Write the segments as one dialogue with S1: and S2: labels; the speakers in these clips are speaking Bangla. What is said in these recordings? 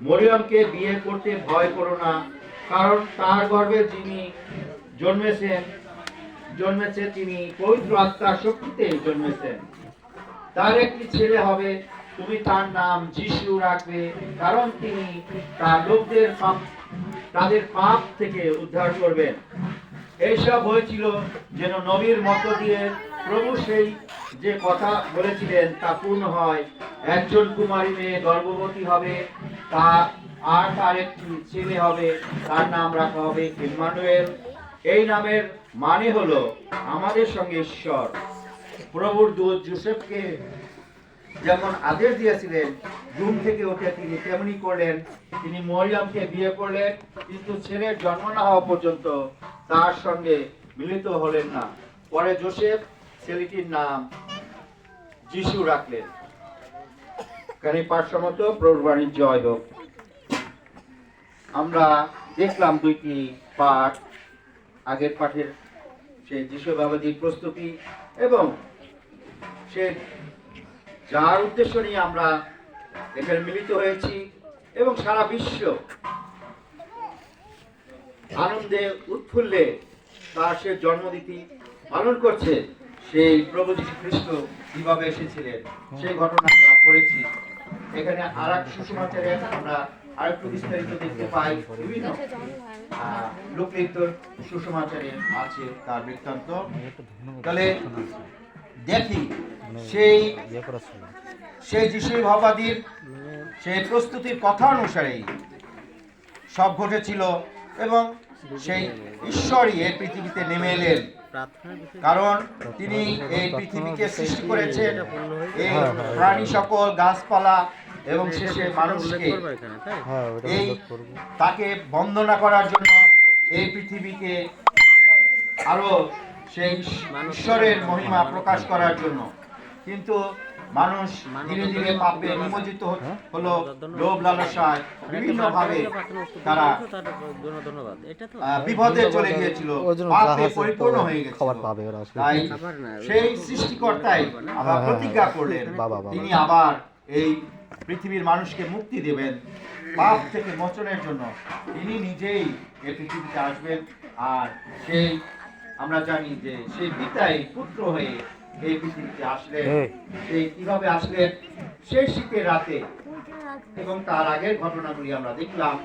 S1: মরিয়মকে বিয়ে করতে ভয় করো না, কারণ তার গর্ভে যিনি জন্মেছে তিনি পবিত্র আত্মার শক্তিতে জন্মেছেন। তার একটি ছেলে হবে, তুমি তার নাম যিশু রাখবে, কারণ তিনি তার লোকদের তাদের পাপ থেকে উদ্ধার করবেন। এইসব হয়েছিল যেন নবীর মধ্য দিয়ে প্রভু সেই যে কথা বলেছিলেন তা পূর্ণ হয়। একজন কুমারী মেয়ে গর্ভবতী হবে, তা আর তার একটি ছেলে হবে, তার নাম রাখা হবে ইম্মানুয়েল। এই নামের মানে হলো আমাদের সঙ্গে ঈশ্বর। প্রভুর দূত যোসেফকে যেমন আদেশ দিয়েছিলেন ঘুম থেকে উঠে তিনি তেমনি করলেন। তিনি মরিয়মকে বিয়ে করলেন, কিন্তু ছেলের জন্ম না হওয়া পর্যন্ত তার সঙ্গে মিলিত হলেন না। পরে যোসেফ ছেলেটির নাম যিশু রাখলেন। কারণ পাঠসম্মত প্রভুর বাণী জয় হোক। আমরা দেখলাম দুইটি পাঠ, আগের পাঠের সেই যিশু বাবাজির প্রস্তুতি এবং সে যার উদ্দেশ্য নিয়ে আমরা এখানে মিলিত হয়েছি এবং সারা বিশ্ব আনন্দে উৎফুল্লে তার সে জন্মতিথি পালন করছে। সেই প্রভু যীশু খ্রিস্ট কিভাবে এসেছিলেন সেই ঘটনা আমরা পড়েছি। এখানে আর এক সুসমাচারে আমরা আরেকটু বিস্তারিত দেখতে পাই। বিভিন্ন লোকলিখিত সুসমাচারে আছে তার বৃত্তান্ত। তাহলে দেখি সেই যিশু ভাবাদীর সেই প্রস্তুতির কথা অনুসারেই সব ঘটেছিল এবং সেই ঈশ্বরই এই পৃথিবীতে নেমে এলেন। কারণ তিনি এই পৃথিবীকে সৃষ্টি করেছেন, এই প্রাণী সকল গাছপালা এবং শেষে মানুষকে এই তাকে বন্দনা করার জন্য এই পৃথিবীকে আরো সেই ঈশ্বরের মহিমা প্রকাশ করার জন্য। কিন্তু মানুষ ধীরে ধীরে পাপে নিমজ্জিত হলো, লোভ লালসায় বিভিন্ন ভাবে তারা বিপদে চলে গিয়েছিল, পাপে পরিপূর্ণ হয়ে গেছিল। তাই সেই সৃষ্টিকর্তাই আবার প্রতিজ্ঞা করলেন তিনি আবার এই পৃথিবীর মানুষকে মুক্তি দেবেন পাপ থেকে মোচনের জন্য। তিনি নিজেই এই পৃথিবীতে আসবেন। আর সেই আমরা জানি যে সেই পিতাই পুত্র হয়ে এই পৃথিবীতে আসলেন। সেই কিভাবে আসলেন সেই শীতের রাতে, এবং তার আগের ঘটনাগুলি আমরা দেখলাম।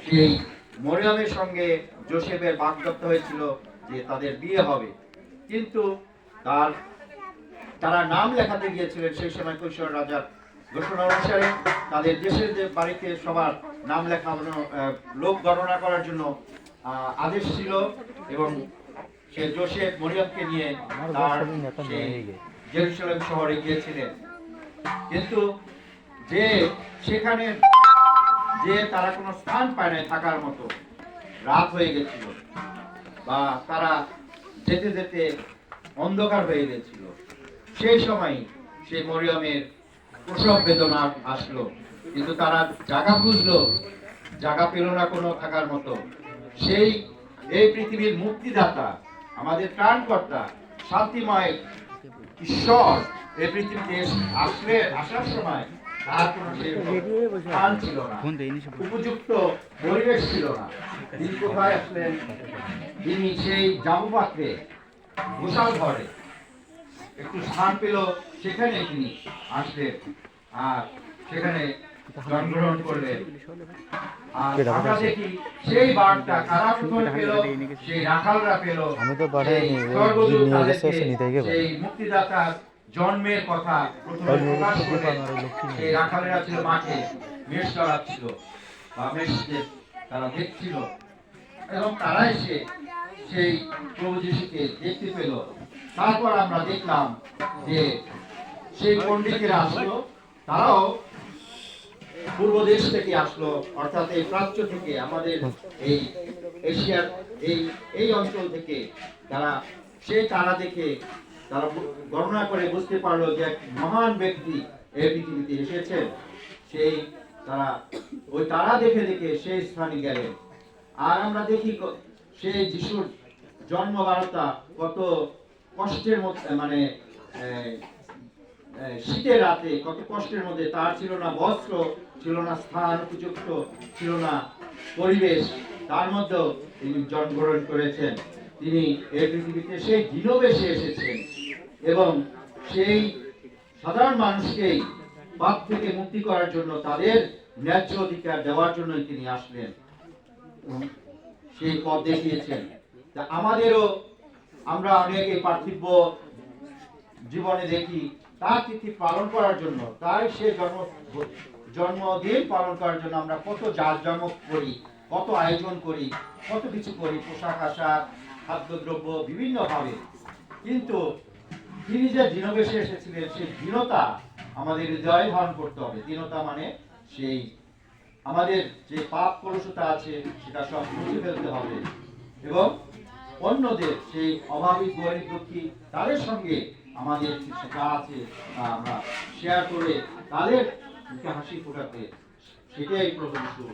S1: সেই মরিয়মের সঙ্গে যোসেফের বাগদত্ত হয়েছিল যে তাদের বিয়ে হবে, কিন্তু তারা নাম লেখাতে গিয়েছিলেন সেই সময় কৈশোর রাজার ঘোষণা অনুসারে তাদের দেশের যে বাড়িতে সবার নাম লেখানো লোক গণনা করার জন্য আদেশ ছিল। এবং সে যোসেফ মরিয়মকে নিয়ে তার জেরুজালেম শহরে গিয়েছিলেন, কিন্তু যে সেখানে যে তারা কোনো স্থান পায় না থাকার মতো, রাত হয়ে গেছিল বা তারা যেতে যেতে অন্ধকার হয়ে গেছিল। সেই সময় সেই মরিয়মের প্রসব বেদনা আসলো, কিন্তু তারা জায়গা খুঁজলো, জায়গা পেল না কোনো থাকার মতো। সেই এই পৃথিবীর মুক্তিদাতা, আমাদের ত্রাণকর্তা, শান্তিময় ঈশ্বর এই পৃথিবীতে আসার সময় তার কোনো স্থান ছিল না, উপযুক্ত পরিবেশ ছিল না। তিনি কোথায় আসলেন? তিনি সেই জামপাত্রে গোশাল ঘরে একটু স্থান পেল, সেখানে তিনি আসলেন আর সেখানে জন্মগ্রহণ করলেন। আর আমরা দেখি সেই বার্তা কারা প্রথমে পেল, সেই রাখালরা পেল। সেই মুক্তিদাতার জন্মের কথা প্রথমে প্রকাশ করলেন। সেই রাখালেরা ছিল মাঠে, মেষ চড়াচ্ছিল বা মেষকে তারা দেখছিল, এবং তারা এসে সেই প্রভু যিশুকে দেখতে পেল। তারপর আমরা দেখলাম যে সেই পণ্ডিতেরা আসলো, তারাও পূর্ব দেশ থেকে আসলো, অর্থাৎ এই প্রাচ্য থেকে, আমাদের এই এশিয়ার এই অঞ্চল থেকে তারা সেই তারা দেখে তারা গণনা করে বুঝতে পারলো যে এক মহান ব্যক্তি এই পৃথিবীতে এসেছেন। সেই তারা ওই তারা দেখে দেখে সেই স্থানে গেলেন। আর আমরা দেখি সেই যিশুর জন্ম বার্তা কত কষ্টের মধ্যে, মানে শীতের রাতে কত কষ্টের মধ্যে। তার ছিল না বস্ত্র, ছিল না স্থান উপযুক্ত, ছিল না পরিবেশ, তার মধ্যেও তিনি জন্মগ্রহণ করেছেন। তিনি এই পৃথিবীতে সেই দিনবেশে এসেছেন এবং সেই সাধারণ মানুষকেই পাপ থেকে মুক্তি করার জন্য, তাদের ন্যায্য অধিকার দেওয়ার জন্যই তিনি আসলেন এবং সেই পথ দেখিয়েছেন। তা আমাদেরও, আমরা অনেকে পার্থিব জীবনে দেখি তার তিথি পালন করার জন্য, তাই সে জন্মদিন পালন করার জন্য আমরা কত জাঁকজমক করি, কত আয়োজন করি, কত কিছু করি, পোশাক আশাক, খাদ্যদ্রব্য বিভিন্ন ভাবে। কিন্তু তিনি যে দীনবেশে এসেছিলেন, সেই দীনতা আমাদের হৃদয়ে ধারণ করতে হবে। দীনতা মানে সেই আমাদের যে পাপ কলুষতা আছে সেটা সব মুছে ফেলতে হবে এবং অন্যদের, সেই অভাবী গরিব দুঃখী, তাদের সঙ্গে আমাদের যা আছে তা আমরা শেয়ার করে তাদের মুখে হাসি ফোটাতে, সেটাই প্রভু যিশু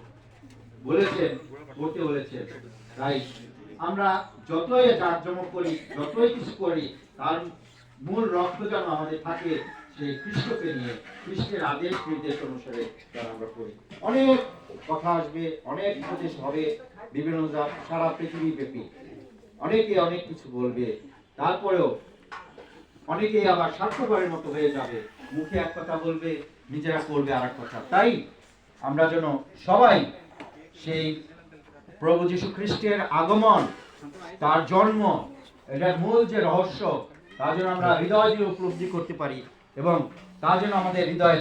S1: বলেছেন, করতে বলেছেন। তাই আমরা যতই জাঁকজমক করি, যতই কিছু করি, তার মূল রক্ত যেন আমাদের থাকে সেই খ্রিস্টকে নিয়ে, খ্রিস্টের আদেশ নির্দেশ অনুসারে যেন আমরা করি। অনেক কথা আসবে, অনেক উপদেশ হবে, বিভিন্ন সারা পৃথিবী ব্যাপী অনেকে অনেক কিছু বলবে, তারপরেও অনেকেই আবার স্বার্থপরের মতো হয়ে যাবে, মুখে এক কথা বলবে, নিজেরা করবে আর এক কথা। তাই আমরা যেন সবাই সেই প্রভু যীশু খ্রিস্টের আগমন, তার জন্ম, এটার মূল যে রহস্য, তা যেন আমরা হৃদয় দিয়ে উপলব্ধি করতে পারি এবং তা যেন আমাদের হৃদয়ে